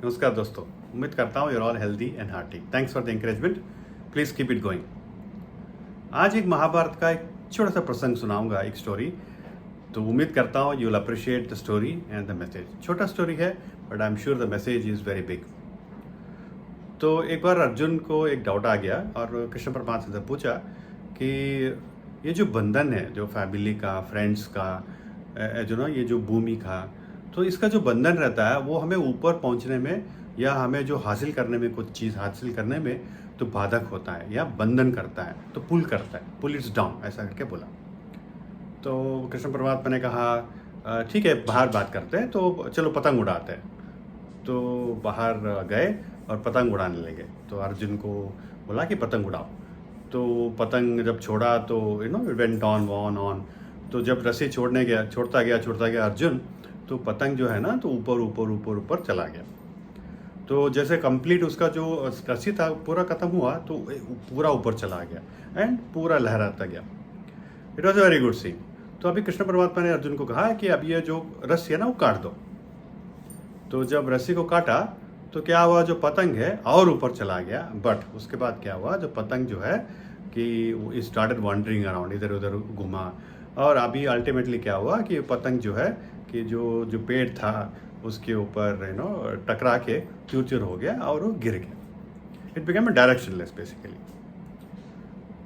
नमस्कार दोस्तों, उम्मीद करता हूँ you're all healthy and hearty. Thanks for the encouragement, please keep it going. आज एक महाभारत का एक छोटा सा प्रसंग सुनाऊंगा, एक स्टोरी। तो उम्मीद करता हूँ you will appreciate the story and the message. छोटा स्टोरी है but I am sure the message is very big. तो एक बार अर्जुन को एक डाउट आ गया और कृष्ण परमात्मा से पूछा कि ये जो बंधन है, जो फैमिली का, फ्रेंड्स का, ये जो भूमि का, तो इसका जो बंधन रहता है वो हमें ऊपर पहुंचने में या हमें जो हासिल करने में, कुछ चीज़ हासिल करने में तो बाधक होता है या बंधन करता है, तो पुल करता है, पुल इट्स डाउन, ऐसा करके बोला। तो कृष्ण परमात्मा ने कहा ठीक है, बाहर बात करते हैं, तो चलो पतंग उड़ाते हैं। तो बाहर गए और पतंग उड़ाने लगे। तो अर्जुन को बोला कि पतंग उड़ाओ। तो पतंग जब छोड़ा तो वेंट ऑन ऑन। तो जब रस्सी छोड़ता गया अर्जुन, तो पतंग जो है ना, तो ऊपर चला गया। तो जैसे कंप्लीट उसका जो रस्सी था पूरा खत्म हुआ, तो पूरा ऊपर चला गया एंड पूरा लहराता गया। It was a very good scene. तो अभी कृष्ण परमात्मा ने अर्जुन को कहा कि अब ये जो रस्सी है ना वो काट दो। तो जब रस्सी को काटा तो क्या हुआ, जो पतंग है और ऊपर चला गया। बट उसके बाद क्या हुआ, जो पतंग जो है कि स्टार्टेड वॉन्डरिंग अराउंड, इधर उधर घुमा। और अभी अल्टीमेटली क्या हुआ कि पतंग जो है कि जो पेड़ था उसके ऊपर टकरा के चूर हो गया और वो गिर गया। It became a directionless basically.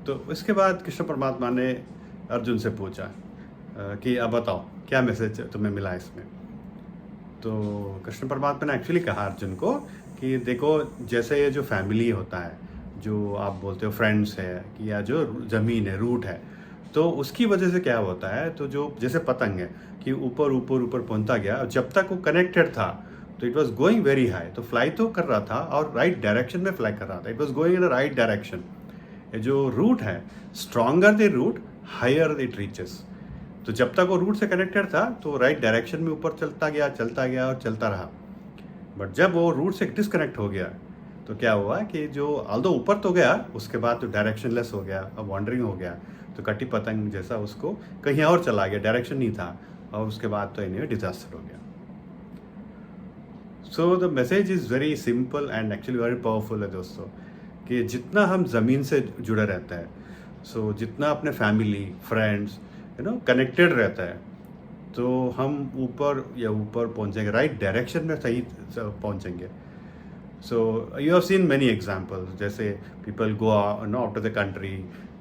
तो इसके बाद कृष्ण परमात्मा ने अर्जुन से पूछा कि अब बताओ क्या मैसेज तुम्हें मिला इसमें। तो कृष्ण परमात्मा ने एक्चुअली कहा अर्जुन को कि देखो, जैसे ये जो फैमिली होता है, जो आप बोलते हो फ्रेंड्स है कि या जो ज़मीन है, रूट है, तो उसकी वजह से क्या होता है, तो जो जैसे पतंग है कि ऊपर पहुंचता गया, जब तक वो कनेक्टेड था तो it was going very high, तो फ्लाई तो कर रहा था और राइट डायरेक्शन में फ्लाई कर रहा था। It was going in the right direction. ये जो रूट है, stronger the root higher it reaches. तो जब तक वो रूट से कनेक्टेड था तो राइट डायरेक्शन में ऊपर चलता गया और चलता रहा। बट जब वो रूट से डिस्कनेक्ट हो गया तो क्या हुआ कि जो ऑल्दो ऊपर तो गया, उसके बाद तो डायरेक्शनलेस हो गया, अब वॉन्डरिंग हो गया। तो कटी पतंग जैसा उसको कहीं और चला गया, डायरेक्शन नहीं था, और उसके बाद तो इन्हें डिजास्टर हो गया। So the message is very simple and actually very powerful है दोस्तों, कि जितना हम ज़मीन से जुड़े रहते हैं, सो जितना अपने फैमिली, फ्रेंड्स कनेक्टेड रहता है, तो हम ऊपर पहुंचेंगे, राइट डायरेक्शन में सही पहुंचेंगे। So you have seen many examples, जैसे people go out of the country,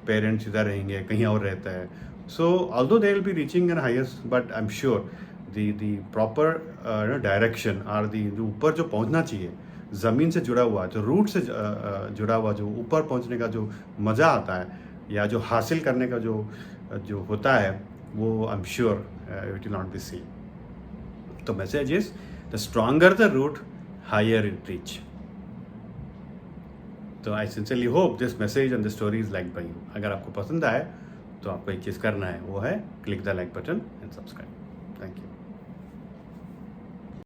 parents इधर रहेंगे, कहीं और रहता है। So although they will be reaching an highest, but I am sure the proper direction और जो ऊपर जो पहुंचना चाहिए, ज़मीन से जुड़ा हुआ, जो रूट से जुड़ा हुआ, जो ऊपर पहुंचने का जो मज़ा आता है या जो हासिल करने का जो होता है, वो I am sure it will not be see. तो message is the stronger the root higher it reach. तो I sincerely hope this message and the story is like by you. अगर आपको पसंद आए तो आपको एक चीज़ करना है, वो है click the like button and subscribe. Thank you.